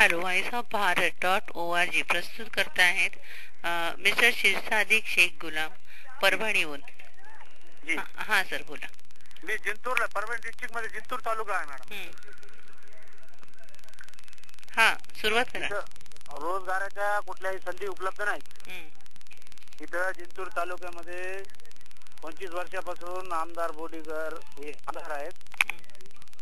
Hello ice of भारत.org प्रस्तुत करता आहेत मिस्टर शिरसादिक शेख गुलाम परभणीहून. जी हां सर बोला. मी जिंतूरला परभणी डिस्ट्रिक्ट मध्ये जिंतूर तालुका आहे मॅडम. हां सुरुवात करा. इथं रोजगाराच्या कुठल्याही संधी उपलब्ध नाहीत. इथं जिंतूर तालुक्यामध्ये 25 वर्षापासून आमदार बोडीकर हे आमदार आहेत,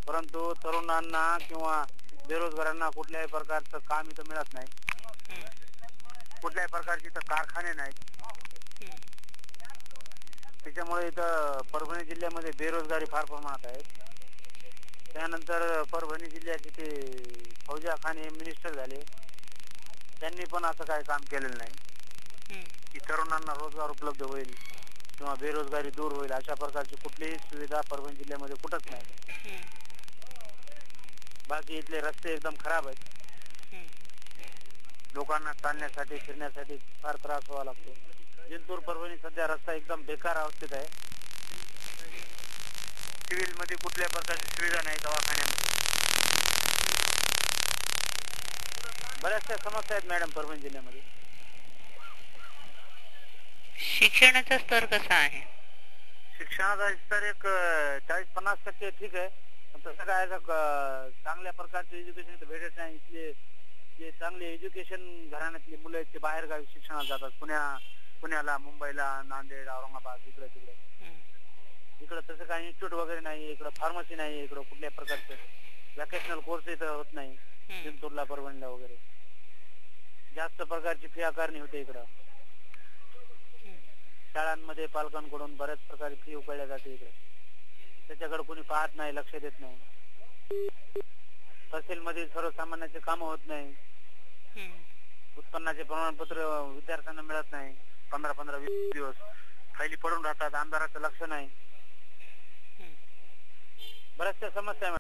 परंतु तरुणांना किंवा बेरोजगारांना कुठल्याही प्रकारचं काम इथं मिळत नाही. कुठल्याही प्रकारचे इथं कारखाने नाहीत. त्याच्यामुळे इथं परभणी जिल्ह्यामध्ये बेरोजगारी फार प्रमाणात आहे. त्यानंतर परभणी जिल्ह्याचे ते फौजा खान हे मिनिस्टर झाले, त्यांनी पण असं काही काम केलेलं नाही की तरुणांना रोजगार उपलब्ध होईल किंवा बेरोजगारी दूर होईल. अशा प्रकारची कुठलीही सुविधा परभणी जिल्ह्यामध्ये कुठंच नाही. बाकी इथले रस्ते एकदम खराब आहेत. लोकांना चालण्यासाठी फिरण्यासाठी फार त्रास व्हावा लागतो. जिंतूर परभणी सध्या रस्ता एकदम बेकार अवस्थेत आहे. सिव्हिल मध्ये कुठल्या प्रकारची सुविधा नाही. दवाखान्यामध्ये बऱ्याचशा समस्या आहेत मॅडम परभणी जिल्ह्यामध्ये. शिक्षणाचा स्तर कसा आहे? शिक्षणाचा स्तर एक 40-50% ठीक आहे. तसं काय चांगल्या प्रकारचे एज्युकेशन इथं भेटत नाही. इथले जे चांगले एज्युकेशन घराण्यातली मुलं आहेत ते बाहेर गावी शिक्षणाला जातात. पुण्याला, मुंबईला, नांदेड, औरंगाबाद, इकडे तिकडे. इकडं तसं काही इन्स्टिट्यूट वगैरे नाही. इकडं फार्मसी नाही. इकडं कुठल्या प्रकारचं व्हॅकेशनल कोर्स इथं होत नाही. जिंतूरला, परभणीला वगैरे जास्त प्रकारची फी आकारणी होते. इकडं शाळांमध्ये पालकांकडून बऱ्याच प्रकारे फी उकळल्या जाते. इकडे त्याच्याकडे कोणी पाहत नाही, लक्ष देत नाही. तहसील मध्ये सर्वसामान्याचे काम होत नाही. उत्पन्नाचे प्रमाणपत्र विद्यार्थ्यांना मिळत नाही. 15-20 दिवस फायली पडून राहतात. आमदाराचं लक्ष नाही. बऱ्याचशा समस्या